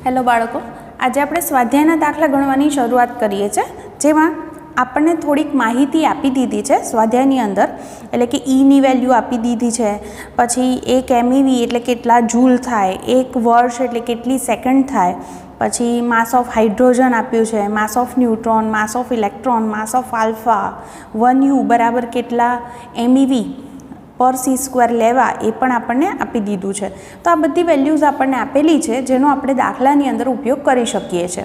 Hello બાળકો, આજે આપણે સ્વાધ્યાયના દાખલા ગણવાની શરૂઆત કરીએ છીએ, જેમાં આપણને થોડીક માહિતી આપી દીધી છે સ્વાધ્યાયની અંદર, એટલે કે ઈની વેલ્યુ આપી દીધી છે, પછી એક એમઈવી એટલે કેટલા જૂલ થાય, એક વર્ષ એટલે કેટલી સેકન્ડ થાય, પછી માસ ઓફ હાઇડ્રોજન આપ્યું છે, માસ of neutron, mass of electron, mass of alpha, 1U બરાબર કેટલા એમઈવી પર c² લેવા એ પણ આપણને આપી દીધું છે. તો આ બધી વેલ્યુઝ આપણને આપેલી છે, જેનો આપણે દાખલાની અંદર ઉપયોગ કરી શકીએ છીએ.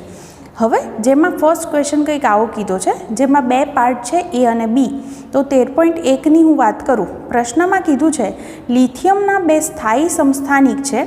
હવે જેમાં ફર્સ્ટ ક્વેશ્ચન કંઈક આવો કીધો છે, જેમાં બે પાર્ટ છે એ અને બી. તો 13.1ની હું વાત કરું. પ્રશ્નમાં કીધું છે લિથિયમના બે સ્થાયી સમસ્થાનિક છે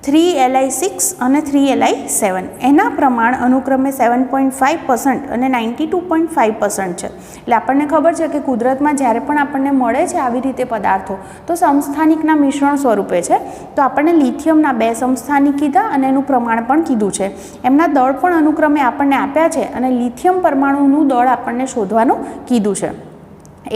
3Li6 અને 3Li7. એના પ્રમાણ અનુક્રમે 7.5% અને 92.5% છે. એટલે આપણને ખબર છે કે કુદરતમાં જ્યારે પણ આપણને મળે છે આવી રીતે પદાર્થો તો સમસ્થાનિકના મિશ્રણ સ્વરૂપે છે. તો આપણને લિથિયમના બે સમસ્થાનિક કીધા અને એનું પ્રમાણ પણ કીધું છે. એમના દળ પણ અનુક્રમે આપણને આપ્યા છે અને લિથિયમ પરમાણુનું દળ આપણને શોધવાનું કીધું છે.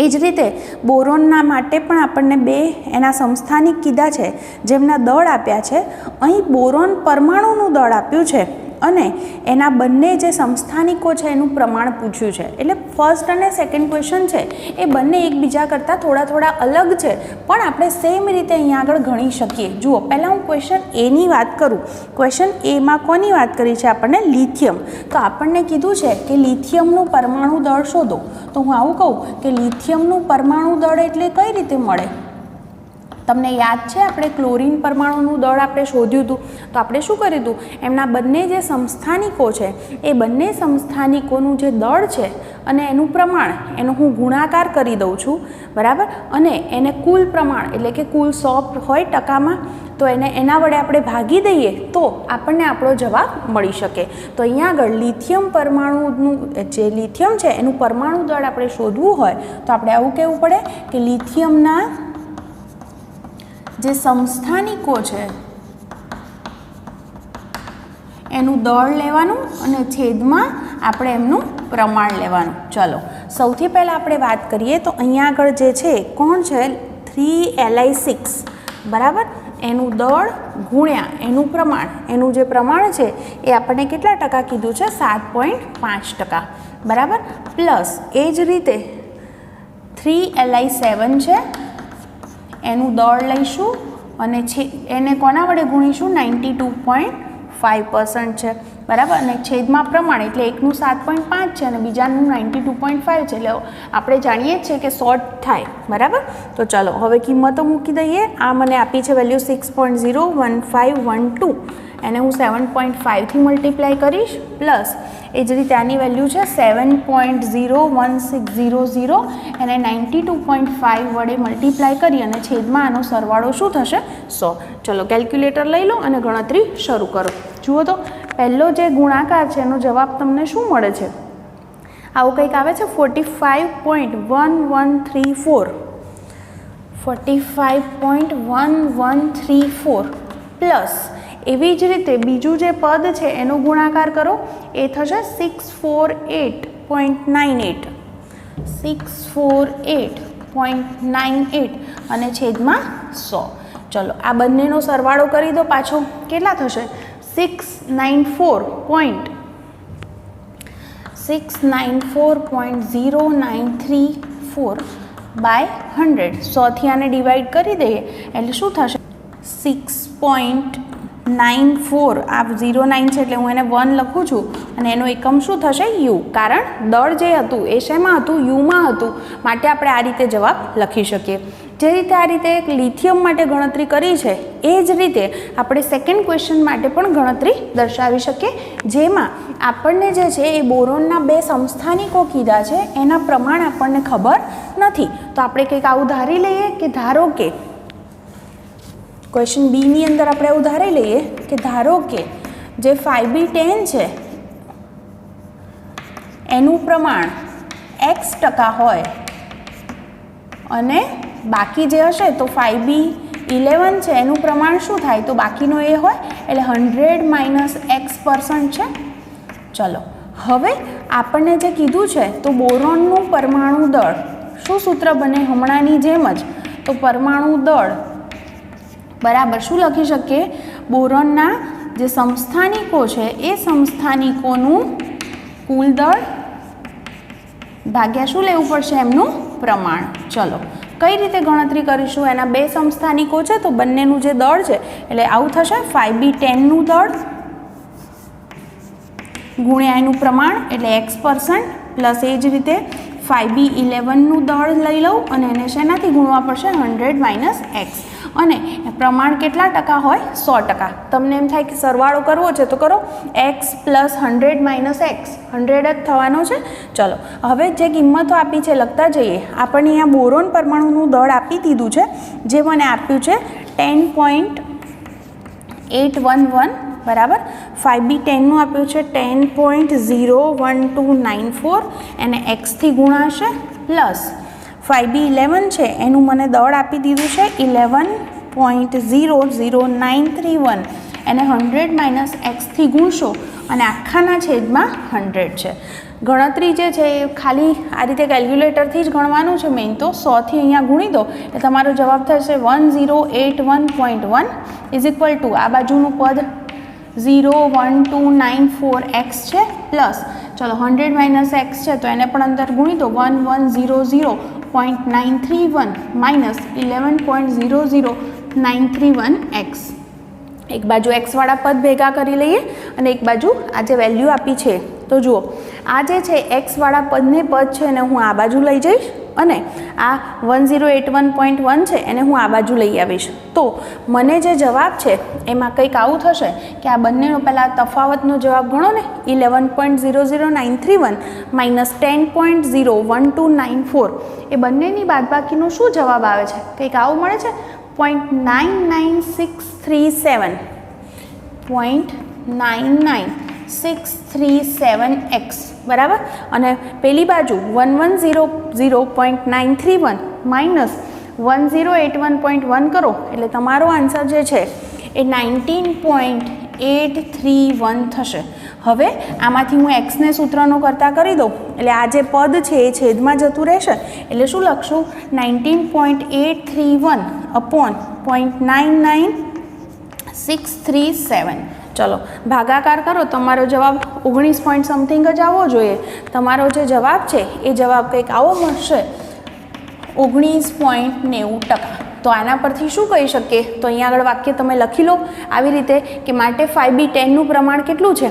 એ જ રીતે બોરોનના માટે પણ આપણને બે એના સમસ્થાનિક કીધા છે, જેમના દળ આપ્યા છે. અહીં બોરોન પરમાણુનું દળ આપ્યું છે અને એના બંને જે સમસ્થાનિકો છે એનું પ્રમાણ પૂછ્યું છે. એટલે ફર્સ્ટ અને સેકન્ડ ક્વેશ્ચન છે એ બંને એકબીજા કરતાં થોડા અલગ છે, પણ આપણે સેમ રીતે અહીંયા આગળ ગણી શકીએ. જુઓ, પહેલાં હું ક્વેશ્ચન એની વાત કરું. ક્વેશ્ચન એમાં કોની વાત કરી છે? આપણને લિથિયમ. તો આપણને કીધું છે કે લિથિયમનું પરમાણુ દળ શોધો. તો હું આવું કહું કે લિથિયમનું પરમાણુ દળ એટલે કઈ રીતે મળે? તમને યાદ છે આપણે ક્લોરીન પરમાણુનું દળ આપણે શોધ્યું હતું. તો આપણે શું કર્યું હતું? એમના બંને જે સમસ્થાનિકો છે એ બંને સમસ્થાનિકોનું જે દળ છે અને એનું પ્રમાણ એનો હું ગુણાકાર કરી દઉં છું, બરાબર, અને એને કુલ પ્રમાણ એટલે કે કુલ 100 હોય ટકામાં, તો એના વડે આપણે ભાગી દઈએ તો આપણને આપણો જવાબ મળી શકે. તો અહીંયા આગળ લિથિયમ પરમાણુનું જે લિથિયમ છે એનું પરમાણુ દળ આપણે શોધવું હોય તો આપણે આવું કહેવું પડે કે લિથિયમના જે સમસ્થાનિકો છે એનું દળ લેવાનું અને છેદમાં આપણે એમનું પ્રમાણ લેવાનું. ચલો, સૌથી પહેલાં આપણે વાત કરીએ તો અહીંયા આગળ જે છે કોણ છે? 3Li6, બરાબર. એનું દળ ગુણ્યા એનું પ્રમાણ, એનું જે પ્રમાણ છે એ આપણને કેટલા ટકા કીધું છે? 7.5%, બરાબર. પ્લસ એ જ રીતે 3Li7 છે, એનું દળ લઈશું અને એને કોના વડે ગુણીશું? 92.5% છે, બરાબર. અને છેદમાં પ્રમાણ એટલે એકનું 7.5 છે અને બીજાનું 92.5 છે. એટલે આપણે જાણીએ જ છે કે શોર્ટ થાય, બરાબર. તો ચલો હવે કિંમતો મૂકી દઈએ. આ મને આપી છે વેલ્યુ 6.01512, એને હું 7.5થી મલ્ટીપ્લાય કરીશ, પ્લસ એ જ રીતે આની વેલ્યુ છે 7.01600, એને 92.5 વડે મલ્ટીપ્લાય કરી અને છેદમાં આનો સરવાળો શું થશે? 100. ચલો કેલ્ક્યુલેટર લઈ લો અને ગણતરી શરૂ કરો. જુઓ તો પહેલો જે ગુણાકાર છે એનો જવાબ તમને શું મળે છે? આવું કંઈક આવે છે 45.1134, 45.1134 પ્લસ એવી જ રીતે બીજું જે પદ છે એનો ગુણાકાર કરો, એ થશે 648.98, 648.98 અને છેદમાં 100. ચલો આ બંનેનો સરવાળો કરી દો પાછો. કેટલા થશે? 694.0934 બાય 100. 100થી આને ડિવાઈડ કરી દઈએ એટલે શું થશે? 6.94. આ 09 છે એટલે હું એને 1 લખું છું અને એનો એકમ શું થશે? યુ. કારણ દળ જે હતું એ શેમાં હતું? યુમાં હતું, માટે આપણે આ રીતે જવાબ લખી શકીએ. જે રીતે આ રીતે લિથિયમ માટે ગણતરી કરી છે એ જ રીતે આપણે સેકન્ડ ક્વેશ્ચન માટે પણ ગણતરી દર્શાવી શકીએ, જેમાં આપણને જે છે એ બોરોનના બે સમસ્થાનિકો કીધા છે, એના પ્રમાણ આપણને ખબર નથી. તો આપણે કંઈક આવું ધારી લઈએ કે ધારો કે ક્વેશ્ચન બીની અંદર આપણે એવું ધારી લઈએ કે ધારો કે જે 5B10 છે એનું પ્રમાણ x% હોય અને બાકી જે હશે તો 5B11 છે એનું પ્રમાણ શું થાય? તો બાકીનો એ હોય એટલે 100 - x% છે. ચલો હવે આપણને જે કીધું છે તો બોરોનનું પરમાણુ દળ શું સૂત્ર બને? હમણાંની જેમ જ. તો પરમાણુ દળ બરાબર શું લખી શકીએ? બોરોનના જે સમસ્થાનિકો છે એ સમસ્થાનિકોનું કુલ દળ ભાગ્યા શું લેવું પડશે? એમનું પ્રમાણ. ચલો કઈ રીતે ગણતરી કરીશું? એના બે સમસ્થાનિકો છે તો બંનેનું જે દળ છે એટલે આવું થશે 5b10નું દળ ગુણ્યા એનું પ્રમાણ એટલે x% પ્લસ એ જ રીતે 5b11નું દળ લઈ લઉં અને એને શેનાથી ગુણવા પડશે? 100 - x. અને પ્રમાણ કેટલા ટકા હોય? 100%. તમને એમ થાય કે સરવાળો કરવો છે તો કરો, x + 100 - x 100 જ થવાનો છે. ચલો હવે જે કિંમતો આપી છે લખતા જઈએ. આપણને અહીંયા બોરોન પરમાણુનું દળ આપી દીધું છે, જે મને આપ્યું છે 10.811 બરાબર. 5b10નું આપ્યું છે 10.01294 એને x થી ગુણાશે પ્લસ 5b11 છે એનું મને દળ આપી દીધું છે 11.00931 એને 100 - x થી ગુણશો અને આખાના છેદમાં 100 છે. ગણતરી જે છે એ ખાલી આ રીતે કેલ્ક્યુલેટરથી જ ગણવાનું છે. મેઇન તો 100થી અહીંયા ગુણી દો એટલે તમારો જવાબ થશે 1081.1 = આ બાજુનું પદ 01294x છે પ્લસ ચલો 100 - x છે તો એને પણ અંદર ગુણી દો 1100.931 માઇનસ 11.00931x. એક બાજુ x વાળા પદ ભેગા કરી લઈએ અને એક બાજુ આ જે વેલ્યુ આપી છે તો જુઓ આ જે છે x વાળા પદને પદ છે એને હું આ બાજુ લઈ જઈશ અને આ 1081.1 છે એને હું આ બાજુ લઈ આવીશ. તો મને જે જવાબ છે એમાં કંઈક આવું થશે કે આ બંનેનો પહેલાં તફાવતનો જવાબ ગણો ને 11.00931 માઇનસ 10.01294 એ બંનેની બાદબાકીનો શું જવાબ આવે છે? કંઈક આવું મળે છે 0.99637 0.99637x બરાબર. અને પેલી બાજુ 1100.931 માઇનસ 1081.1 કરો એટલે તમારો આન્સર જે છે એ 19.831 થશે. હવે આમાંથી હું એક્સને સૂત્રનો કરતાં કરી દઉં એટલે આ જે પદ છે એ છેદમાં જતું રહેશે એટલે શું લખશું 19.831 અપોન 0.99637. ચલો ભાગાકાર કરો તમારો જવાબ 19 પોઈન્ટ સમથિંગ જ આવવો જોઈએ. તમારો જે જવાબ છે એ જવાબ કંઈક આવો મળશે 19.90%. તો આના પરથી શું કહી શકીએ? તો અહીંયા આગળ વાક્ય તમે લખી લો આવી રીતે કે માટે 5b10નું પ્રમાણ કેટલું છે?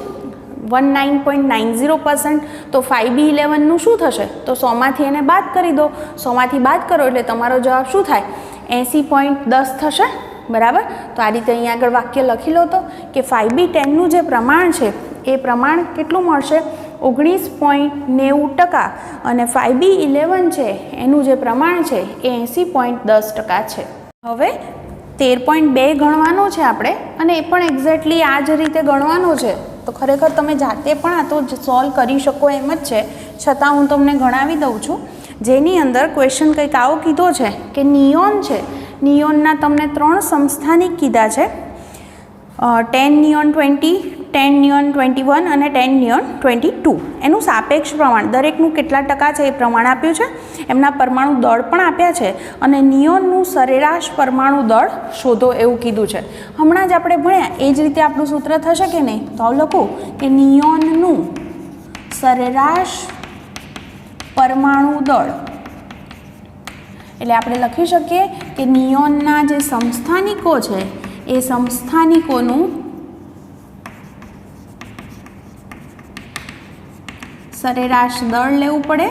19.90%. તો 5b11નું શું થશે? તો 100માંથી એને બાદ કરી દો. 100માંથી બાદ કરો એટલે તમારો જવાબ શું થાય? 80.10 થશે બરાબર. તો આ રીતે અહીંયા આગળ વાક્ય લખી લો તો કે 5b10નું જે પ્રમાણ છે એ પ્રમાણ કેટલું મળશે? 19.90% અને 5b11 છે એનું જે પ્રમાણ છે એ 80.10% છે. હવે 13.2 ગણવાનો છે આપણે અને એ પણ એક્ઝેક્ટલી આ જ રીતે ગણવાનો છે. તો ખરેખર તમે જાતે પણ આ તો સોલ્વ કરી શકો એમ જ છે, છતાં હું તમને ગણાવી દઉં છું. જેની અંદર ક્વેશ્ચન કંઈક આવો કીધો છે કે નિયોન છે, નિયોનના તમને 3 સમસ્થાનિક કીધા છે 10 નિયોન 20, 10 નિયોન 21 અને 10 નિયોન 22. એનું સાપેક્ષ પ્રમાણ દરેકનું કેટલા ટકા છે એ પ્રમાણ આપ્યું છે. એમના પરમાણુ દળ પણ આપ્યા છે અને નિયોનનું સરેરાશ પરમાણુ દળ શોધો એવું કીધું છે. હમણાં જ આપણે ભણ્યા એ જ રીતે આપણું સૂત્ર થશે કે નહીં? તો આવું લખું કે નિયોનનું સરેરાશ પરમાણુ દળ એટલે આપણે લખી શકીએ કે નિયોનના જે સમસ્થાનિકો છે એ સમસ્થાનિકોનું સરેરાશ દળ લેવું પડે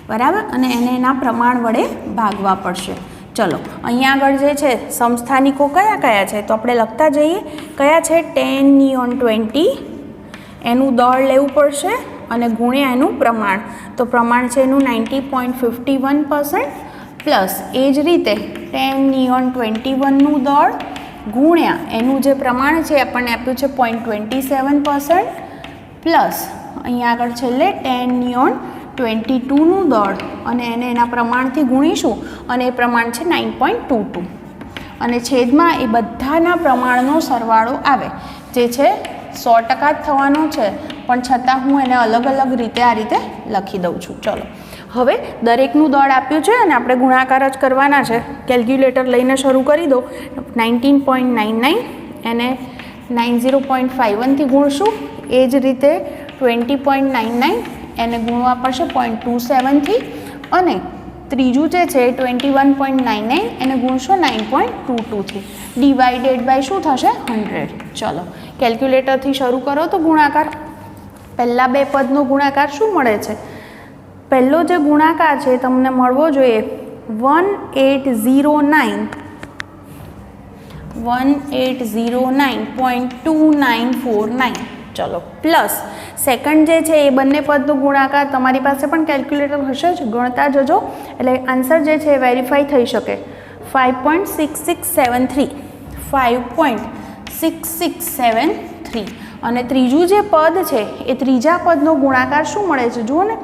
બરાબર અને એને એના પ્રમાણ વડે ભાગવા પડશે. ચલો અહીંયા આગળ જે છે સમસ્થાનિકો કયા કયા છે તો આપણે લખતા જઈએ. કયા છે? 10 નિયોન 20 એનું દળ લેવું પડશે અને ગુણ્યા એનું પ્રમાણ. તો પ્રમાણ છે એનું 90.51% પ્લસ એ જ રીતે 10 નિયોન 21નું દળ ગુણ્યા એનું જે પ્રમાણ છે આપણને આપ્યું છે 0.27% પ્લસ અહીંયા આગળ છેલ્લે 10 નિયોન 22નું દળ અને એને એના પ્રમાણથી ગુણીશું અને એ પ્રમાણ છે 9.22 અને છેદમાં એ બધાના પ્રમાણનો સરવાળો આવે જે છે 100% જ થવાનો છે, પણ છતાં હું એને અલગ અલગ રીતે આ રીતે લખી દઉં છું. ચલો હવે દરેકનું દળ આપ્યું છે અને આપણે ગુણાકાર જ કરવાના છે. કેલ્ક્યુલેટર લઈને શરૂ કરી દો. 19.99 એને 90.51 થી ગુણશું. એ જ રીતે 20.99 એને ગુણવા પડશે 0.27 થી, અને ત્રીજું જે છે 21.99 એને ગુણશો 9.22 થી. ડિવાઇડેડ બાય શું થશે? 100. ચલો કેલ્ક્યુલેટરથી શરૂ કરો તો ગુણાકાર. પહેલાં બે પદનો ગુણાકાર શું મળે છે? પહેલો જે ગુણાકાર છે તમને મળવો જોઈએ 1809.2949. ચલો પ્લસ સેકન્ડ જે છે એ બંને પદનો ગુણાકાર તમારી પાસે પણ કેલ્ક્યુલેટર હશે જ, ગણતા જજો એટલે આન્સર જે છે એ વેરીફાઈ થઈ શકે. 5.6673 5.6673. અને ત્રીજું જે પદ છે એ ત્રીજા પદનો ગુણાકાર શું મળે છે જુઓ ને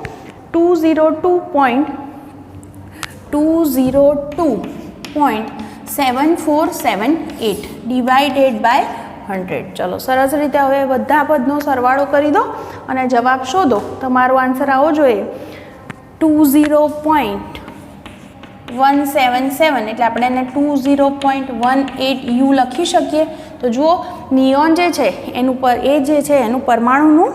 202.7478 ડિવાઇડેડ બાય 100. ચલો સરસ રીતે હવે બધા પદનો સરવાળો કરી દો અને જવાબ શોધો. તમારો આન્સર આવો જોઈએ 20.177 એટલે આપણે એને 20.18 લખી શકીએ. તો જુઓ નિયોન જે છે એનું એ જે છે એનું પરમાણુનું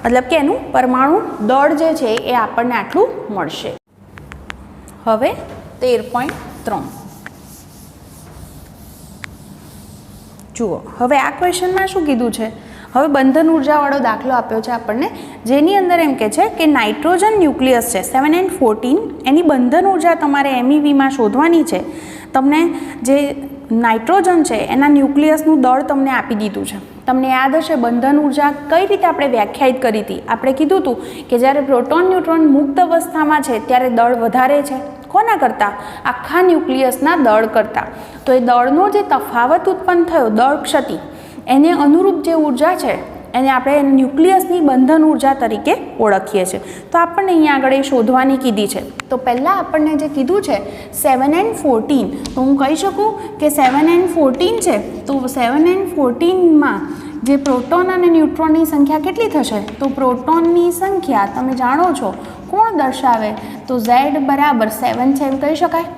મતલબ કે એનું પરમાણુ દળ જે છે એ આપણને આટલું મળશે. હવે 13.3 જુઓ. હવે આ ક્વેશ્ચનમાં શું કીધું છે? હવે બંધન ઉર્જાવાળો દાખલો આપ્યો છે આપણને, જેની અંદર એમ કે છે કે નાઇટ્રોજન ન્યુક્લિયસ છે 7n14, એની બંધન ઉર્જા તમારે MEVમાં શોધવાની છે. તમને જે નાઇટ્રોજન છે એના ન્યુક્લિયસનું દળ તમને આપી દીધું છે. તમને યાદ હશે બંધન ઉર્જા કઈ રીતે આપણે વ્યાખ્યાયિત કરી હતી? આપણે કીધું હતું કે જ્યારે પ્રોટોન ન્યુટ્રોન મુક્ત અવસ્થામાં છે ત્યારે દળ વધારે છે. કોના કરતાં? આખા ન્યુક્લિયસના દળ કરતાં. તો એ દળનો જે તફાવત ઉત્પન્ન થયો, દળ ક્ષતિ, એને અનુરૂપ જે ઉર્જા છે એને આપણે ન્યુક્લિયસની બંધન ઉર્જા તરીકે ઓળખીએ છીએ. તો આપણને અહીંયા આગળ એ શોધવાની કીધી છે. તો પહેલાં આપણને જે કીધું છે 7n14, તો હું કહી શકું કે 7n14 છે તો 7n14માં જે પ્રોટોન અને ન્યુટ્રોનની સંખ્યા કેટલી થશે? તો પ્રોટોનની સંખ્યા તમે જાણો છો કોણ દર્શાવે? તો Z બરાબર 7 છે એમ કહી શકાય.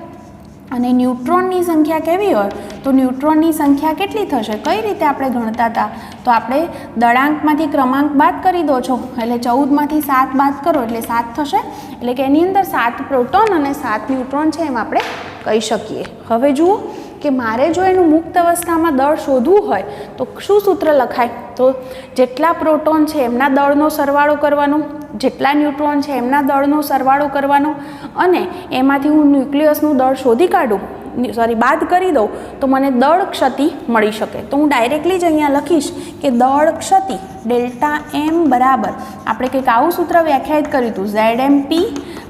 અને ન્યુટ્રોનની સંખ્યા કેવી હોય? તો ન્યુટ્રોનની સંખ્યા કેટલી થશે? કઈ રીતે આપણે ગણતા હતા? તો આપણે દળાંકમાંથી ક્રમાંક બાદ કરી દો છો એટલે 14માંથી 7 બાદ કરો એટલે 7 થશે. એટલે કે એની અંદર 7 પ્રોટોન અને 7 ન્યુટ્રોન છે એમ આપણે કહી શકીએ. હવે જુઓ કે મારે જો એનું મુક્ત અવસ્થામાં દળ શોધવું હોય તો શું સૂત્ર લખાય? તો જેટલા પ્રોટોન છે એમના દળનો સરવાળો કરવાનો, જેટલા ન્યુટ્રોન છે એમના દળનો સરવાળો કરવાનો, અને એમાંથી હું ન્યુક્લિયસનું દળ શોધી કાઢું, બાદ કરી દઉં તો મને દળ ક્ષતિ મળી શકે. તો હું ડાયરેક્ટલી જ અહીંયા લખીશ કે દળ ક્ષતિ ડેલ્ટા M બરાબર આપણે કંઈક આવું સૂત્ર વ્યાખ્યાયિત કર્યું હતું ZMP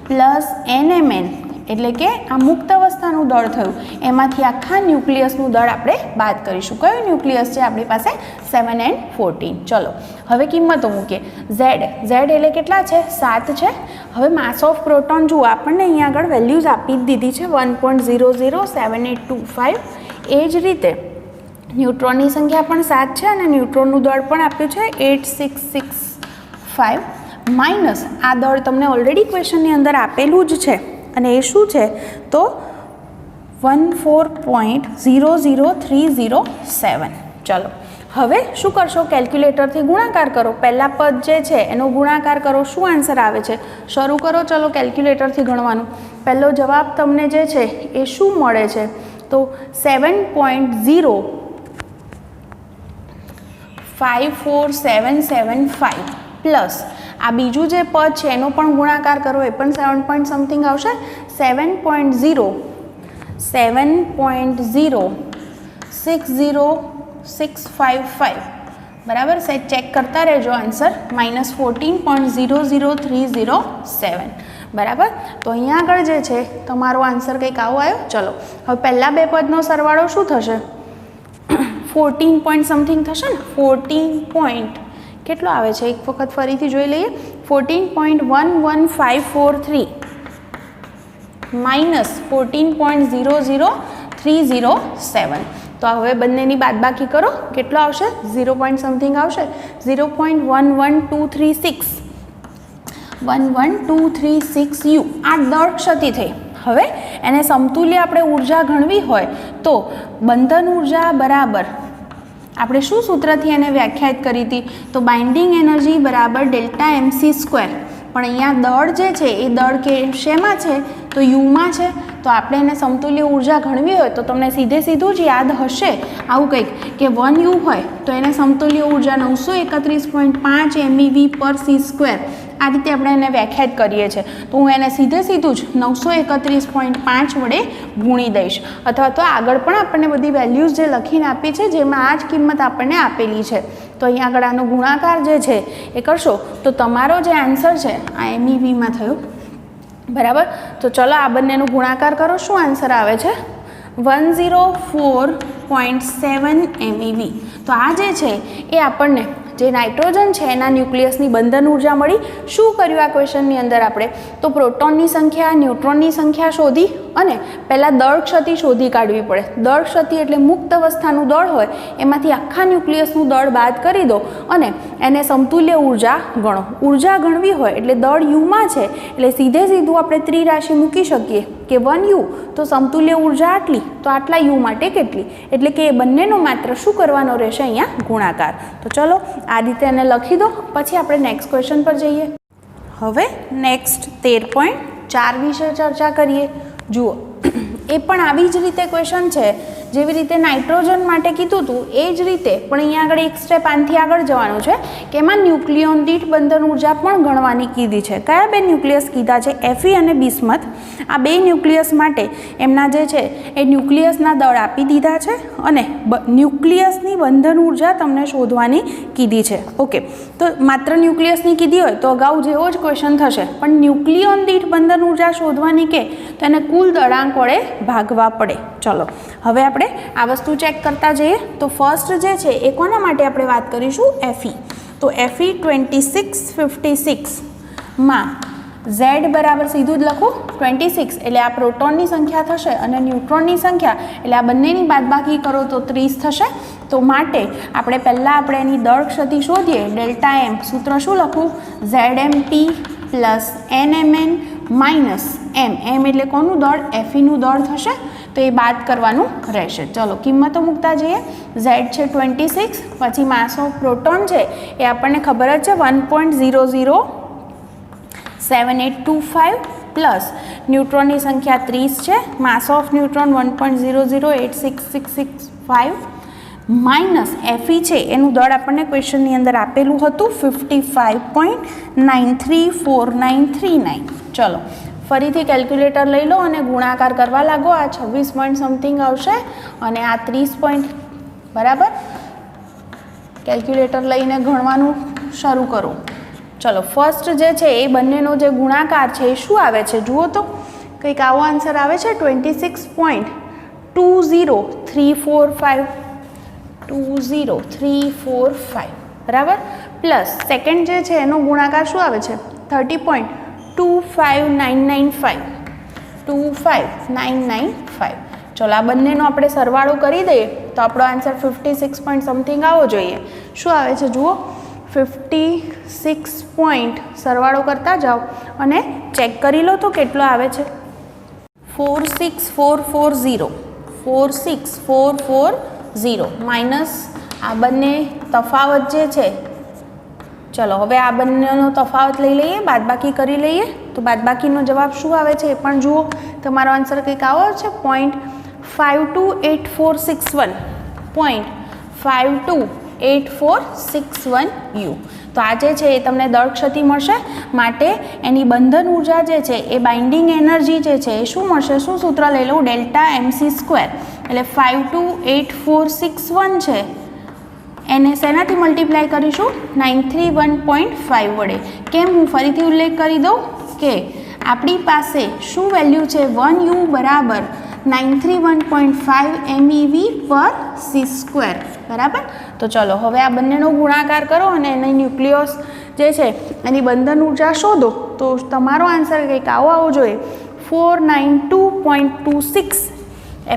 પ્લસ NMN, એટલે કે આ મુક્ત અવસ્થાનું દળ થયું એમાંથી આખા ન્યુક્લિયસનું દળ આપણે બાદ કરીશું. કયું ન્યુક્લિયસ છે આપણી પાસે? 7n14. ચલો હવે કિંમતો મૂકીએ. Z એટલે કેટલા છે? 7 છે. હવે માસ ઓફ પ્રોટોન જુઓ આપણને અહીંયા આગળ વેલ્યુઝ આપી દીધી છે 1.007825. એ જ રીતે ન્યુટ્રોનની સંખ્યા પણ 7 છે અને ન્યુટ્રોનનું દળ પણ આપ્યું છે 8665 માઇનસ આ દળ તમને ઓલરેડી ક્વેશ્ચનની અંદર આપેલું જ છે અને એ શું છે? તો 14.00307. ચલો હવે શું કરશો? કેલ્ક્યુલેટરથી ગુણાકાર કરો. પહેલા પદ જે છે એનો ગુણાકાર કરો. શું આન્સર આવે છે? શરૂ કરો. ચલો કેલ્ક્યુલેટરથી ગણવાનું. પહેલો જવાબ તમને જે છે એ શું મળે છે? તો 7.054775 પ્લસ આ બીજું જે પદ છે એનો પણ ગુણાકાર કરો, એ પણ 7 પોઈન્ટ સમથિંગ આવશે. 7.060655 બરાબર. સેટ ચેક કરતા રહેજો આન્સર. માઇનસ 14.00307 બરાબર. તો અહીંયા આગળ જે છે તમારો આન્સર કંઈક આવો આવ્યો. ચલો હવે પહેલાં બે પદનો સરવાળો શું થશે? 14 પોઈન્ટ સમથિંગ થશે ને. 14 પોઈન્ટ કેટલો આવે છે? એક વખત ફરીથી જોઈ લઈએ. 14.11543 માઇનસ 14.00307. તો હવે બંનેની બાદબાકી કરો. કેટલો આવશે? 0 પોઈન્ટ સમથિંગ આવશે. 0.11236 11236 U. આ દળ ક્ષતિ થઈ. હવે એને સમતુલ્ય આપણે ઉર્જા ગણવી હોય તો બંધન ઉર્જા બરાબર આપણે શું સૂત્રથી એને વ્યાખ્યાયિત કરી હતી? તો બાઇન્ડિંગ એનર્જી બરાબર ડેલ્ટા MC સ્ક્વેર. પણ અહીંયા દળ જે છે એ દળ કે શેમાં છે? તો યુમાં છે. તો આપણે એને સમતુલ્ય ઉર્જા ગણવી હોય તો તમને સીધું જ યાદ હશે આવું કંઈક કે 1U હોય તો એને સમતુલ્ય ઉર્જા 931.5 MeV/c². આ રીતે આપણે એને વ્યાખ્યાયિત કરીએ છીએ. તો હું એને સીધું જ 931.5 વડે ગુણી દઈશ. અથવા તો આગળ પણ આપણને બધી વેલ્યુઝ જે લખીને આપી છે જેમાં આ જ કિંમત આપણને આપેલી છે. તો અહીંયા આગળ આનો ગુણાકાર જે છે એ કરશો તો તમારો જે આન્સર છે આ MEVમાં થયો. બરાબર. તો ચલો આ બંનેનો ગુણાકાર કરો. શું આન્સર આવે છે? 104.7 MeV. તો આ જે છે એ આપણને જે નાઇટ્રોજન છે એના ન્યુક્લિયસની બંધન ઉર્જા મળી. શું કર્યું આ ક્વેશ્ચનની અંદર આપણે? તો પ્રોટોનની સંખ્યા, ન્યુટ્રોનની સંખ્યા શોધી અને પહેલાં દળ ક્ષતિ શોધી કાઢવી પડે. દળ ક્ષતિ એટલે મુક્ત અવસ્થાનું દળ હોય એમાંથી આખા ન્યુક્લિયસનું દળ બાદ કરી દો અને એને સમતુલ્ય ઉર્જા ગણો. ઉર્જા ગણવી હોય એટલે દળ યુમાં છે એટલે સીધું આપણે ત્રિરાશિ મૂકી શકીએ કે 1U તો સમતુલ્ય ઉર્જા આટલી તો આટલા યુ માટે કેટલી, એટલે કે એ બંનેનો માત્ર શું કરવાનો રહેશે? અહીંયા ગુણાકાર. તો ચલો આ રીતે એને લખી દો. પછી આપણે નેક્સ્ટ ક્વેશ્ચન પર જઈએ. હવે નેક્સ્ટ 13.4 વિશે ચર્ચા કરીએ. જુઓ, એ પણ આવી જ રીતે ક્વેશ્ચન છે જેવી રીતે નાઇટ્રોજન માટે કીધું હતું એ જ રીતે, પણ અહીંયા આગળ એક સ્ટેપ આનથી આગળ જવાનું છે કે એમાં ન્યુક્લિયોન દીઠ બંધન ઉર્જા પણ ગણવાની કીધી છે. કયા બે ન્યુક્લિયસ કીધા છે? Fe અને બિસ્મથ. આ બે ન્યુક્લિયસ માટે એમના જે છે એ ન્યુક્લિયસના દળ આપી દીધા છે અને ન્યુક્લિયસની બંધન ઉર્જા તમને શોધવાની કીધી છે. ઓકે, તો માત્ર ન્યુક્લિયસની કીધી હોય તો અગાઉ જેવો જ ક્વેશ્ચન થશે, પણ ન્યુક્લિયોન દીઠ બંધન ઉર્જા શોધવાની કે તો એને કુલ દળાંક વડે ભાગવા પડે. ચલો હવે આપણે આ વસ્તુ ચેક કરતા જઈએ. તો ફર્સ્ટ જે છે એ કોના માટે આપણે વાત કરીશું? Fe. તો Fe 2656 માં Z બરાબર સીધું જ લખું 26 એટલે આ પ્રોટોનની સંખ્યા થશે અને ન્યુટ્રોનની સંખ્યા એટલે આ બંનેની બાદબાકી કરો તો 30 થશે. તો માટે આપણે પહેલાં એની દળ ક્ષતિ શોધીએ. ડેલ્ટા M સૂત્ર શું લખું? ZMP plus NMN minus M. M એટલે કોનું દળ? Feનું દળ થશે. તો એ બાદ કરવાનું રહેશે. ચલો કિંમતો મૂકતા જઈએ. Z છે 26, પછી માસ ઓફ પ્રોટોન છે એ આપણને ખબર જ છે 1.007825 પ્લસ ન્યુટ્રોનની સંખ્યા 30 છે. માસ ઓફ ન્યુટ્રોન 1.00866665 માઇનસ Fe છે એનું દળ આપણને ક્વેશ્ચનની અંદર આપેલું હતું 55.934939. ચલો ફરીથી કેલ્ક્યુલેટર લઈ લો અને ગુણાકાર કરવા લાગો. આ 26 પોઈન્ટ સમથિંગ આવશે અને આ 30 પોઈન્ટ. બરાબર. કેલ્ક્યુલેટર લઈને ગણવાનું શરૂ કરો. ચલો ફર્સ્ટ જે છે એ બંનેનો જે ગુણાકાર છે એ શું આવે છે જુઓ તો. કંઈક આવો આન્સર આવે છે 26.20345 20345. બરાબર. પ્લસ સેકન્ડ જે છે એનો ગુણાકાર શું આવે છે? 30.25995 25995. ચલો આ બંનેનો આપણે સરવાળો કરી દઈએ તો આપણો આન્સર 56 પોઈન્ટ સમથિંગ આવવો જોઈએ. શું આવે છે જુઓ? 56 પોઈન્ટ સરવાળો કરતા જાઓ અને ચેક કરી લો તો કેટલો આવે છે? 46440 46440 માઇનસ આ બંને તફાવત જે છે. ચલો હવે આ બંનેનો તફાવત લઈ લઈએ, બાદબાકી કરી લઈએ. તો બાદબાકીનો જવાબ શું આવે છે એ પણ જુઓ. તમારો આન્સર કંઈક આવો છે 0.528461 0.528461 U. તો આ જે છે એ તમને દળ ક્ષતિ મળશે. માટે એની બંધન ઉર્જા જે છે એ બાઇન્ડિંગ એનર્જી જે છે એ શું મળશે? શું સૂત્ર લઈ લઉં? Delta MC square. એટલે 52846 છે એને શેનાથી મલ્ટીપ્લાય કરીશું? 931.5 વડે. કેમ? હું ફરીથી ઉલ્લેખ કરી દઉં કે આપણી પાસે શું વેલ્યુ છે? 1U બરાબર 931.5 MeV/c². બરાબર. તો ચલો હવે આ બંનેનો ગુણાકાર કરો અને એની ન્યુક્લિયસ જે છે એની બંધન ઉર્જા શોધો. તો તમારો આન્સર કંઈક આવો જોઈએ 492.26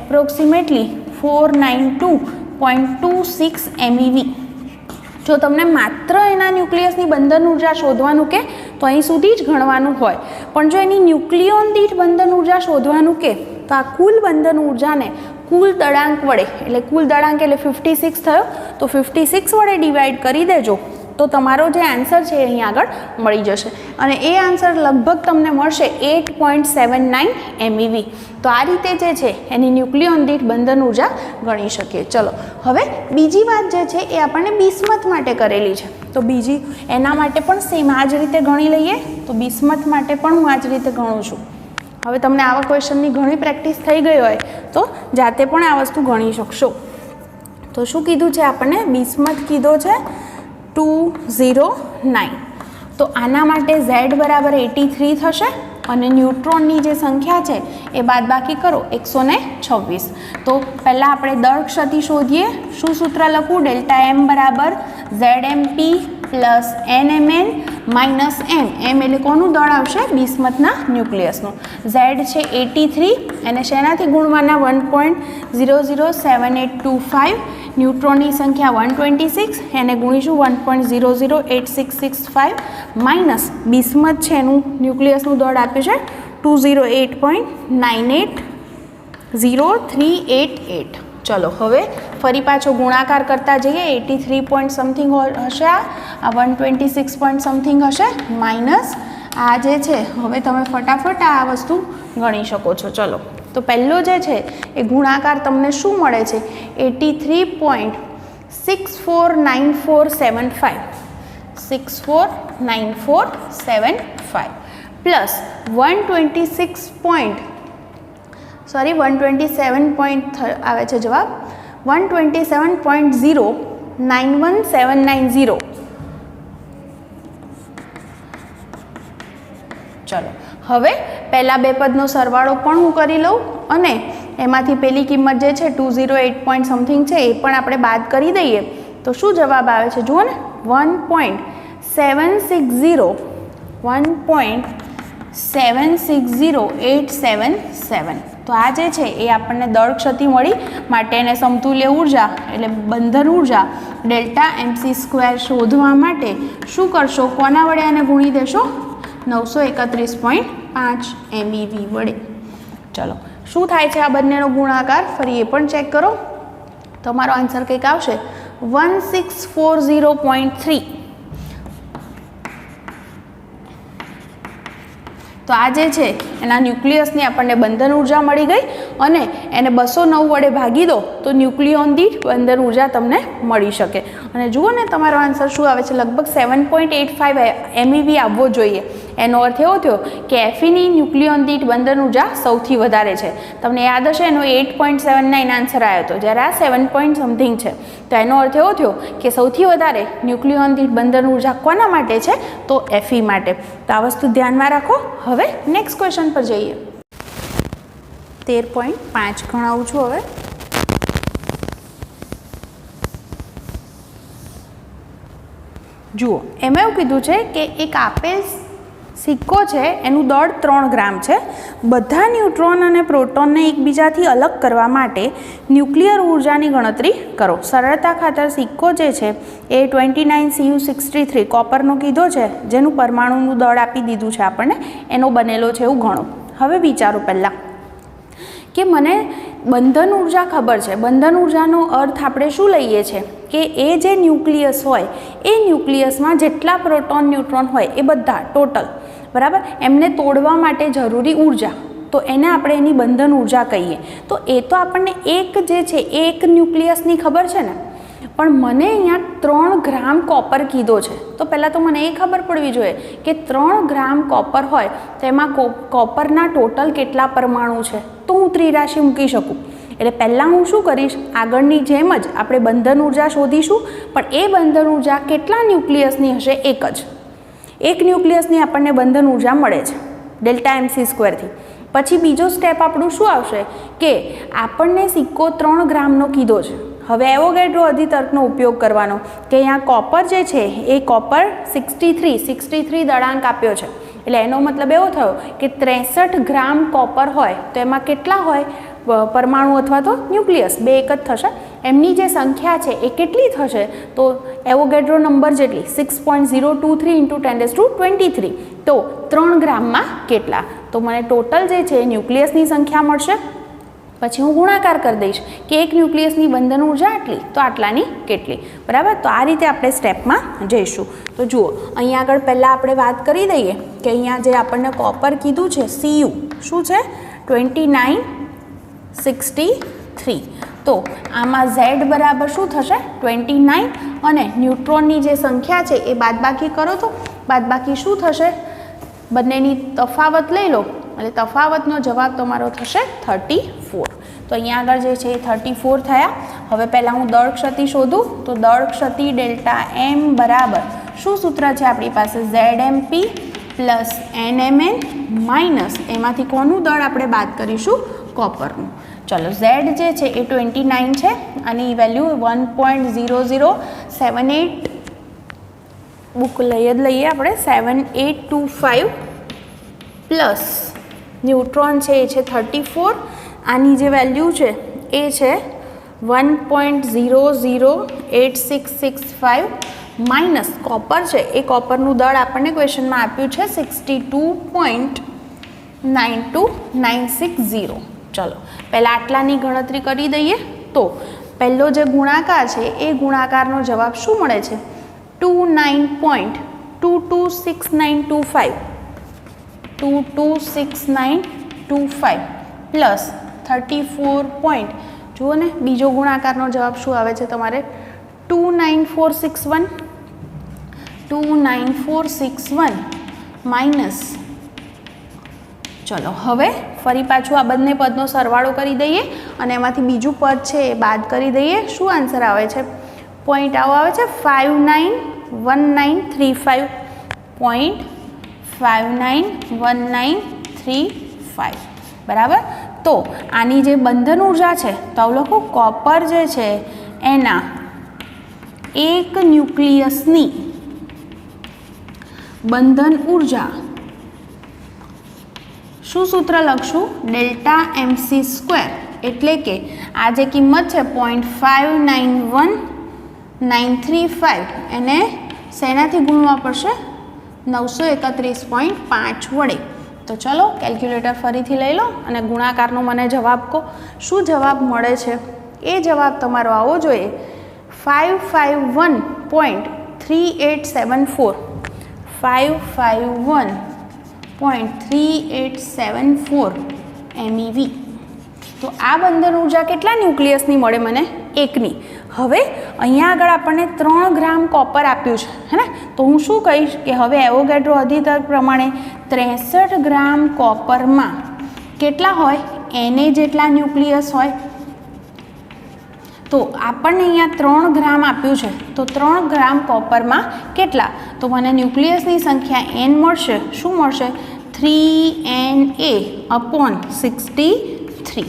એપ્રોક્સિમેટલી 492.26 MeV. જો તમને માત્ર એના ન્યુક્લિયસની બંધન ઉર્જા શોધવાનું કે તો અહીં સુધી જ ગણવાનું હોય, પણ જો એની ન્યુક્લિયોન દીઠ બંધન ઉર્જા શોધવાનું કે તો આ કુલ બંધન ઉર્જાને કુલ દળાંક વડે, એટલે કુલ દળાંક એટલે 56 થયો, તો 56 વડે ડિવાઈડ કરી દેજો તો તમારો જે આન્સર છે અહીં આગળ મળી જશે અને એ આન્સર લગભગ તમને મળશે 8.79 MeV. તો આ રીતે જે છે એની ન્યુક્લિયોન દીઠ બંધન ઉર્જા ગણી શકીએ. ચલો હવે બીજી વાત જે છે એ આપણને બિસ્મથ માટે કરેલી છે, તો બીજી એના માટે પણ સેમ આ જ રીતે ગણી લઈએ. તો બિસ્મથ માટે પણ હું આ જ રીતે ગણું છું. હવે તમને આવા ક્વેશ્ચનની ઘણી પ્રેક્ટિસ થઈ ગઈ હોય તો જાતે પણ આ વસ્તુ ગણી શકશો. તો શું કીધું છે આપણને? બિસ્મથ કીધો છે 209. તો આના માટે Z બરાબર 83 થશે અને ન્યુટ્રોનની જે સંખ્યા છે એ બાદબાકી કરો 126. તો પહેલાં આપણે દળ ક્ષતિ શોધીએ. શું સૂત્ર લખું? ડેલ્ટા M બરાબર ZMP plus NMN minus M એટલે કોનું દળ આવશે? બિસ્મથના ન્યુક્લિયસનું. Z છે 83, એને શેનાથી ગુણવાના? 1.007825. ન્યુટ્રોનની સંખ્યા 126, એને ગુણીશું 1.008665 માઇનસ બિસ્મથ છે એનું ન્યુક્લિયસનું દળ આપ્યું છે 208.98038. ચલો હવે ફરી પાછો ગુણાકાર કરતા જઈએ. 83 પોઈન્ટ સમથિંગ હશે, આ 126 પોઈન્ટ સમથિંગ હશે માઇનસ આ જે છે. હવે તમે ફટાફટ આ વસ્તુ ગણી શકો છો. ચલો તો પહેલો જે છે એ ગુણાકાર તમને શું મળે છે? 83.649475 649475 પ્લસ 127 આવે છે જવાબ 127.091790. ચલો હવે પહેલા બે પદનો સરવાળો પણ હું કરી લઉં અને એમાંથી પેલી કિંમત જે છે 208 પોઈન્ટ સમથિંગ છે એ પણ આપણે બાદ કરી દઈએ તો શું જવાબ આવે છે? જુઓ ને 1.760877. તો આ જે છે એ આપણને દળ ક્ષતિ મળી માટે એને સમતુલ્ય ઉર્જા એટલે બંધન ઉર્જા ડેલ્ટા MC² શોધવા માટે શું કરશો? કોના વડે આને ગુણી દેશો? 931.5 MeV વડે. ચલો શું થાય છે આ બંનેનો ગુણાકાર? ફરી એ પણ ચેક કરો. તમારો આન્સર કંઈક આવશે 1640.3. તો આ જે છે એના ન્યુક્લિયસની આપણને બંધન ઉર્જા મળી ગઈ અને એને 209 વડે ભાગી દો તો ન્યુક્લિયોન દીઠ બંધન ઉર્જા તમને મળી શકે. અને જુઓ ને તમારો આન્સર શું આવે છે? લગભગ 7.85 MeV આવવો જોઈએ. એનો અર્થ એવો થયો કે Feની ન્યુક્લિયોન દીઠ બંધન ઉર્જા સૌથી વધારે છે. તમને યાદ હશે એનો 8.79 આન્સર આવ્યો હતો જ્યારે આ 7 પોઈન્ટ સમથિંગ છે. તો એનો અર્થ એવો થયો કે સૌથી વધારે ન્યુક્લિયોન દીઠ બંધન ઉર્જા કોના માટે છે? તો Fe માટે. તો આ વસ્તુ ધ્યાનમાં રાખો. હવે નેક્સ્ટ ક્વેશ્ચન પર જઈએ. 13.5 ગણાવું છું. હવે જુઓ એમાં એવું કીધું છે કે એક આપેલ સિક્કો છે એનું દળ 3 ગ્રામ છે. બધા ન્યુટ્રોન અને પ્રોટોનને એકબીજાથી અલગ કરવા માટે ન્યુક્લિયર ઉર્જાની ગણતરી કરો. સરળતા ખાતર સિક્કો જે છે એ 29Cu63 કોપરનો કીધો છે જેનું પરમાણુનું દળ આપી દીધું છે આપણને, એનો બનેલો છે એવું ગણો. હવે વિચારો પહેલાં કે મને બંધન ઉર્જા ખબર છે. બંધન ઉર્જાનો અર્થ આપણે શું લઈએ છીએ કે એ જે ન્યુક્લિયસ હોય એ ન્યુક્લિયસમાં જેટલા પ્રોટોન ન્યુટ્રોન હોય એ બધા ટોટલ બરાબર એમને તોડવા માટે જરૂરી ઉર્જા, તો એને આપણે એની બંધન ઉર્જા કહીએ. તો એ તો આપણને એક જે છે એક ન્યુક્લિયસની ખબર છે ને, પણ મને અહીંયા 3 ગ્રામ કોપર કીધો છે. તો પહેલાં તો મને એ ખબર પડવી જોઈએ કે 3 ગ્રામ કોપર હોય તો એમાં કોપરના ટોટલ કેટલા પરમાણુ છે, તો હું ત્રિરાશિ મૂકી શકું. એટલે પહેલાં હું શું કરીશ? આગળની જેમ જ આપણે બંધન ઉર્જા શોધીશું, પણ એ બંધન ઉર્જા કેટલા ન્યુક્લિયસની હશે? એક જ. એક ન્યુક્લિયસની આપણને બંધન ઉર્જા મળે છે ડેલ્ટા MC²થી. પછી બીજો સ્ટેપ આપણું શું આવશે કે આપણને સિક્કો 3 ગ્રામનો કીધો છે. હવે એવોગેડ્રો અધિતર્કનો ઉપયોગ કરવાનો કે અહીંયા કોપર જે છે એ કોપર 63 દળાંક આપ્યો છે. એટલે એનો મતલબ એવો થયો કે 63 ગ્રામ કોપર હોય તો એમાં કેટલા હોય પરમાણુ અથવા તો ન્યુક્લિયસ? 2 એક જ થશે. એમની જે સંખ્યા છે એ કેટલી થશે? તો એવોગેડ્રો નંબર જેટલી 6.023 × 1023. તો 3 ગ્રામમાં કેટલા? તો મને ટોટલ જે છે ન્યુક્લિયસની સંખ્યા મળશે પછી હું ગુણાકાર કરી દઈશ કે એક ન્યુક્લિયસની બંધન ઉર્જા આટલી તો આટલાની કેટલી, બરાબર. તો આ રીતે આપણે સ્ટેપમાં જઈશું. તો જુઓ અહીંયા આગળ પહેલાં આપણે વાત કરી દઈએ કે અહીંયા જે આપણને કોપર કીધું છે Cu શું છે 2963. તો આમાં Z બરાબર શું થશે 29 અને ન્યુટ્રોનની જે સંખ્યા છે એ બાદબાકી કરો તો બાદબાકી શું થશે, બંનેની તફાવત લઈ લો એટલે તફાવતનો જવાબ તમારો થશે 34. તો અહીંયા આગળ જે છે એ 34 થયા. હવે પહેલાં હું દળ ક્ષતિ શોધું તો દળ ક્ષતિ ડેલ્ટા એમ બરાબર શું સૂત્ર છે આપણી પાસે ZMP પ્લસ NMN માઇનસ એમાંથી કોનું દળ આપણે બાદ કરીશું કોપરનું. ચલો Z જે છે એ 29 છે, આની વેલ્યુ 1.0078 બુક લઈએ આપણે 7825 પ્લસ ન્યુટ્રોન છે એ છે 34, આની જે વેલ્યુ છે એ છે 1.008665 માઇનસ કોપર છે એ કોપરનું દળ આપણને ક્વેશ્ચનમાં આપ્યું છે 62.92960. ચલો પહેલાં આટલાની ગણતરી કરી દઈએ તો પહેલો જે ગુણાકાર છે એ ગુણાકારનો જવાબ શું મળે છે 29.226925 226925 પ્લસ 34. જુઓ ને બીજો ગુણાકારનો જવાબ શું આવે છે તમારે 29461 માઇનસ. ચલો હવે ફરી પાછું આ બંને પદનો સરવાળો કરી દઈએ અને એમાંથી બીજું પદ છે એ બાદ કરી દઈએ. શું આન્સર આવે છે, પોઈન્ટ આવો આવે છે 591935. બરાબર. તો આની જે બંધન ઉર્જા છે તો આવું લખો કોપર જે છે એના એક ન્યુક્લિયસની બંધન ઉર્જા શું સૂત્ર લખશું ડેલ્ટા MC², એટલે કે આ જે કિંમત છે 0.591935 એને શેનાથી ગુણવા પડશે 931.5 વડે. તો ચલો કેલ્ક્યુલેટર ફરીથી લઈ લો અને ગુણાકારનો મને જવાબ કહો શું જવાબ મળે છે. એ જવાબ તમારો આવો જોઈએ 551.3874 551.3874 MeV. તો આ બંધન ઉર્જા કેટલા ન્યુક્લિયસની મળે મને એકની. હવે અહીંયા આગળ આપણને 3 ગ્રામ કોપર આપ્યું છે હે ને, તો હું શું કહીશ કે હવે એવોગાડ્રો અધિતર્ક પ્રમાણે 63 ગ્રામ કોપરમાં કેટલા હોય Na જેટલા ન્યુક્લિયસ હોય. તો આપણને અહીંયા 3 ગ્રામ આપ્યું છે તો 3 ગ્રામ કોપરમાં કેટલા, તો મને ન્યુક્લિયસની સંખ્યા n મળશે. શું મળશે 3Na/63.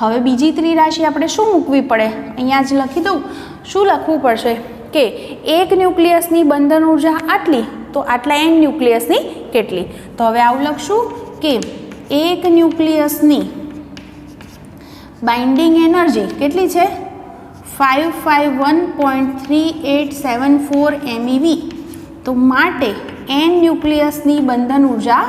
હવે બીજી ત્રિરાશિ આપણે શું મૂકવી પડે, અહીંયા જ લખી દઉં. શું લખવું પડશે કે એક ન્યુક્લિયસની બંધન ઉર્જા આટલી તો આટલા n ન્યુક્લિયસની કેટલી. તો હવે આવું લખશું કે એક ન્યુક્લિયસની બાઇન્ડિંગ એનર્જી કેટલી છે 551.3874 MeV. તો માટે n ન્યુક્લિયસની બંધન ઉર્જા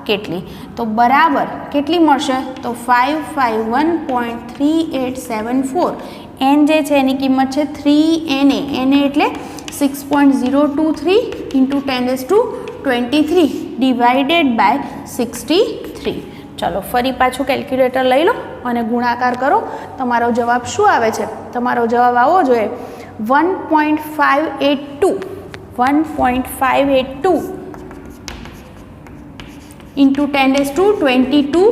કેટલી, તો બરાબર કેટલી મળશે તો 551.3874. n જે છે એની કિંમત છે 3Na. Na એટલે 6.023 × 10⁻23 ડિવાઇડેડ બાય 63. ચલો ફરી પાછું કેલ્ક્યુલેટર લઈ લો અને ગુણાકાર કરો. તમારો જવાબ શું આવે છે, તમારો જવાબ આવવો જોઈએ 1.582 × 10⁻22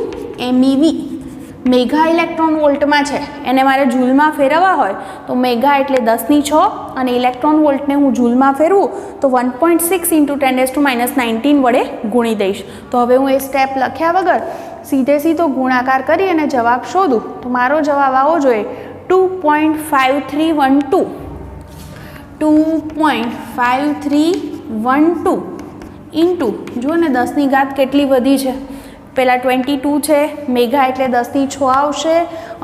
MeV. મેગા ઇલેક્ટ્રોન વોલ્ટમાં છે, એને મારે જૂલમાં ફેરવવા હોય તો મેગા એટલે 10⁶ અને ઇલેક્ટ્રોન વોલ્ટને હું જૂલમાં ફેરવું તો 1.6 × 10⁻19 વડે ગુણી દઈશ. તો હવે હું એ સ્ટેપ લખ્યા વગર સીધો ગુણાકાર કરી અને જવાબ શોધું તો મારો જવાબ આવવો જોઈએ 2.5312 ઇન્ટુ જુઓ ને 10ની ઘાત કેટલી વધી છે, પહેલાં 22 છે, મેગા એટલે 10⁶ આવશે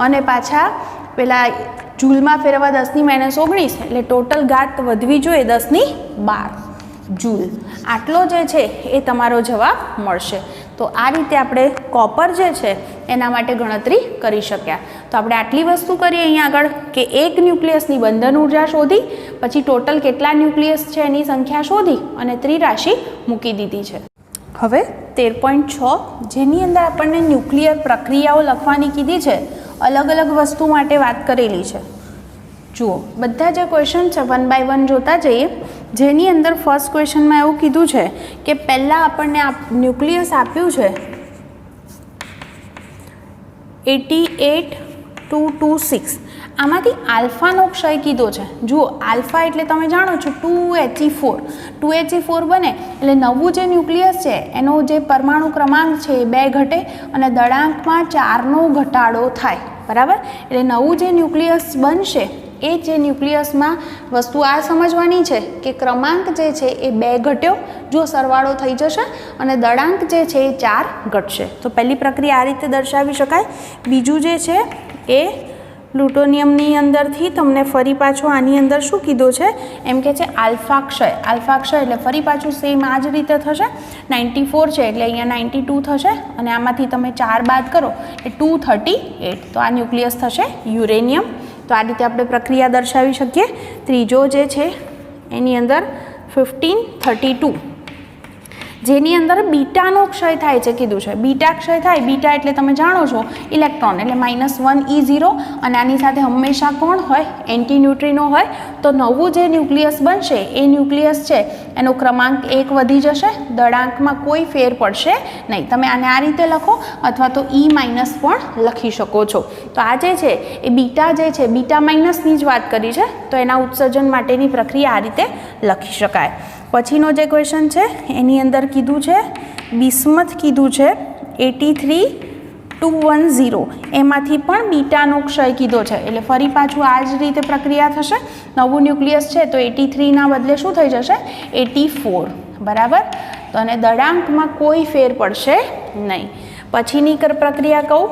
અને પાછા પેલા જૂલમાં ફેરવવા 10⁻19 એટલે ટોટલ ઘાત વધવી જોઈએ 1012 જૂલ. આટલો જે છે એ તમારો જવાબ મળશે. તો આ રીતે આપણે કોપર જે છે એના માટે ગણતરી કરી શક્યા. તો આપણે આટલી વસ્તુ કરીએ અહીંયા આગળ કે એક ન્યુક્લિયસની બંધન ઉર્જા શોધી, પછી ટોટલ કેટલા ન્યુક્લિયસ છે એની સંખ્યા શોધી અને ત્રિરાશિ મૂકી દીધી છે. હવે 13.6 જેની અંદર આપણને ન્યુક્લિયર પ્રક્રિયાઓ લખવાની કીધી છે, અલગ અલગ વસ્તુ માટે વાત કરેલી છે. જુઓ બધા જે ક્વેશ્ચન છે 1 by 1 જોતા જઈએ. જેની અંદર ફર્સ્ટ ક્વેશ્ચનમાં એવું કીધું છે કે પહેલાં આપણને ન્યુક્લિયસ આપ્યું છે 88,226. આમાંથી આલ્ફાનો ક્ષય કીધો છે. જુઓ આલ્ફા એટલે તમે જાણો છો 2He4. 2He4 બને એટલે નવું જે ન્યુક્લિયસ છે એનો જે પરમાણુ ક્રમાંક છે એ 2 ઘટે અને દળાંકમાં 4નો ઘટાડો થાય. બરાબર, એટલે નવું જે ન્યુક્લિયસ બનશે એ જે ન્યુક્લિયસમાં વસ્તુ આ સમજવાની છે કે ક્રમાંક જે છે એ 2 ઘટ્યો, જો સરવાળો થઈ જશે, અને દળાંક જે છે એ 4 ઘટશે. તો પહેલી પ્રક્રિયા આ રીતે દર્શાવી શકાય. બીજું જે છે એ પ્લુટોનિયમની અંદરથી તમને ફરી પાછો આની અંદર શું કીધું છે એમ કે છે આલ્ફા ક્ષય. આલ્ફા ક્ષય એટલે ફરી પાછું સેમ આ જ રીતે થશે. 94 છે એટલે અહીંયા 92 થશે અને આમાંથી તમે 4 બાદ કરો એટલે 238. તો આ ન્યુક્લિયસ થશે યુરેનિયમ. તો આ રીતે આપણે પ્રક્રિયા દર્શાવી શકીએ. ત્રીજો જે છે એની અંદર 1532 જેની અંદર બીટાનો ક્ષય થાય છે કીધું છે. બીટા ક્ષય થાય, બીટા એટલે તમે જાણો છો ઇલેક્ટ્રોન એટલે -1E0 અને આની સાથે હંમેશા કોણ હોય? એન્ટી ન્યુટ્રિનો હોય. તો નવું જે ન્યુક્લિયસ બનશે એ ન્યુક્લિયસ છે એનો ક્રમાંક 1 વધી જશે, દળાંકમાં કોઈ ફેર પડશે નહીં. તમે આને આ રીતે લખો અથવા તો E- પણ લખી શકો છો. તો આ જે છે એ બીટા જે છે બીટા માઇનસની જ વાત કરી છે, તો એના ઉત્સર્જન માટેની પ્રક્રિયા આ રીતે લખી શકાય. પછીનો જે ક્વેશ્ચન છે એની અંદર કીધું છે બિસ્મથ કીધું છે 83,210. એમાંથી પણ બીટાનો ક્ષય કીધો છે એટલે ફરી પાછું આ જ રીતે પ્રક્રિયા થશે. નવું ન્યુક્લિયસ છે તો 83ના બદલે શું થઈ જશે? 84. બરાબર, તો અને દળાંકમાં કોઈ ફેર પડશે નહીં. પછીની પ્રક્રિયા કહું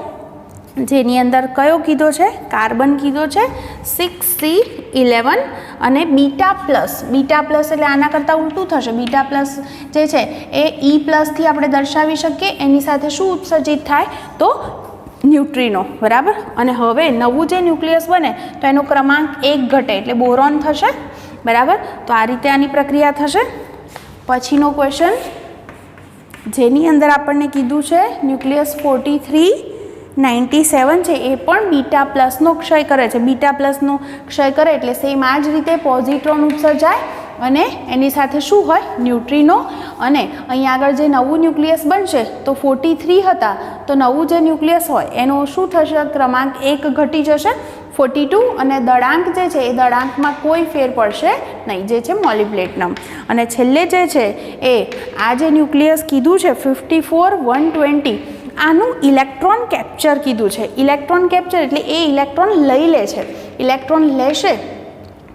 જેની અંદર કયો કીધો છે? કાર્બન કીધો છે 6C11 અને બીટા પ્લસ. બીટા પ્લસ એટલે આના કરતાં ઉલટું થશે. બીટા પ્લસ જે છે એ E+ થી આપણે દર્શાવી શકીએ. એની સાથે શું ઉત્સર્જિત થાય? તો ન્યુટ્રિનો. બરાબર, અને હવે નવું જે ન્યુક્લિયસ બને તો એનો ક્રમાંક 1 ઘટે એટલે બોરોન થશે. બરાબર, તો આ રીતે આની પ્રક્રિયા થશે. પછીનો ક્વેશ્ચન જેની અંદર આપણને કીધું છે ન્યુક્લિયસ 4397 છે એ પણ બીટા પ્લસનો ક્ષય કરે છે. બીટા પ્લસનો ક્ષય કરે એટલે સેમ આ જ રીતે પોઝિટ્રોન ઉત્સર્જાય અને એની સાથે શું હોય? ન્યુટ્રિનો. અને અહીંયા આગળ જે નવું ન્યુક્લિયસ બનશે તો 43 હતા, તો નવું જે ન્યુક્લિયસ હોય એનો શું થશે? ક્રમાંક 1 ઘટી જશે 42 અને દળાંક જે છે એ દળાંકમાં કોઈ ફેર પડશે નહીં, જે છે મોલિબ્લેટનમ. અને છેલ્લે જે છે એ આ જે ન્યુક્લિયસ કીધું છે 54,120 આનું ઇલેક્ટ્રોન કેપ્ચર કીધું છે. ઇલેક્ટ્રોન કેપ્ચર એટલે એ ઇલેક્ટ્રોન લઈ લે છે. ઇલેક્ટ્રોન લેશે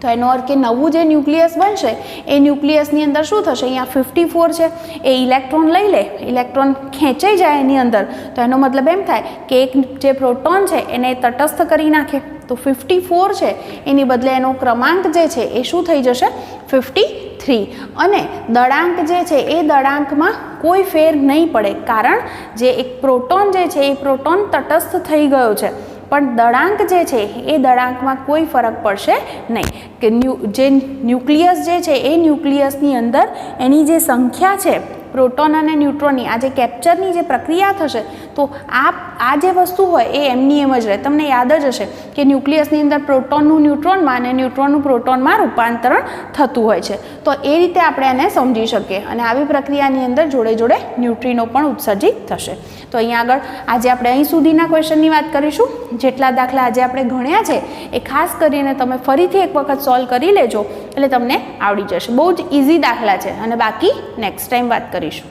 તો એનો અર્થ કે નવું જે ન્યુક્લિયસ બનશે એ ન્યુક્લિયસની અંદર શું થશે? અહીંયા 54 છે એ ઇલેક્ટ્રોન લઈ લે, ઇલેક્ટ્રોન ખેંચાઈ જાય એની અંદર, તો એનો મતલબ એમ થાય કે એક જે પ્રોટોન છે એને તટસ્થ કરી નાખે. તો 54 છે એની બદલે એનો ક્રમાંક જે છે એ શું થઈ જશે? 53. અને દળાંક જે છે એ દળાંકમાં કોઈ ફેર નહીં પડે, કારણ જે એક પ્રોટોન જે છે એ પ્રોટોન તટસ્થ થઈ ગયો છે, પણ દળાંક જે છે એ દળાંકમાં કોઈ ફરક પડશે નહીં. કે જે ન્યુક્લિયસ જે છે એ ન્યુક્લિયસની અંદર એની જે સંખ્યા છે પ્રોટોન અને ન્યુટ્રોનની, આ જે કેપ્ચરની જે પ્રક્રિયા થશે, તો આ જે વસ્તુ હોય એ એમની એમ જ રહે. તમને યાદ જ હશે કે ન્યુક્લિયસની અંદર પ્રોટોનનું ન્યુટ્રોનમાં અને ન્યુટ્રોનનું પ્રોટોનમાં રૂપાંતરણ થતું હોય છે. તો એ રીતે આપણે એને સમજી શકીએ અને આવી પ્રક્રિયાની અંદર જોડે જોડે ન્યુટ્રિનો પણ ઉત્સર્જિત થશે. તો અહીંયા આગળ આજે આપણે અહીં સુધીના ક્વેશ્ચનની વાત કરીશું. જેટલા દાખલા આજે આપણે ગણ્યા છે એ ખાસ કરીને તમે ફરીથી એક વખત સોલ્વ કરી લેજો એટલે તમને આવડી જશે. બહુ જ ઇઝી દાખલા છે અને બાકી નેક્સ્ટ ટાઈમ વાત કરીશું.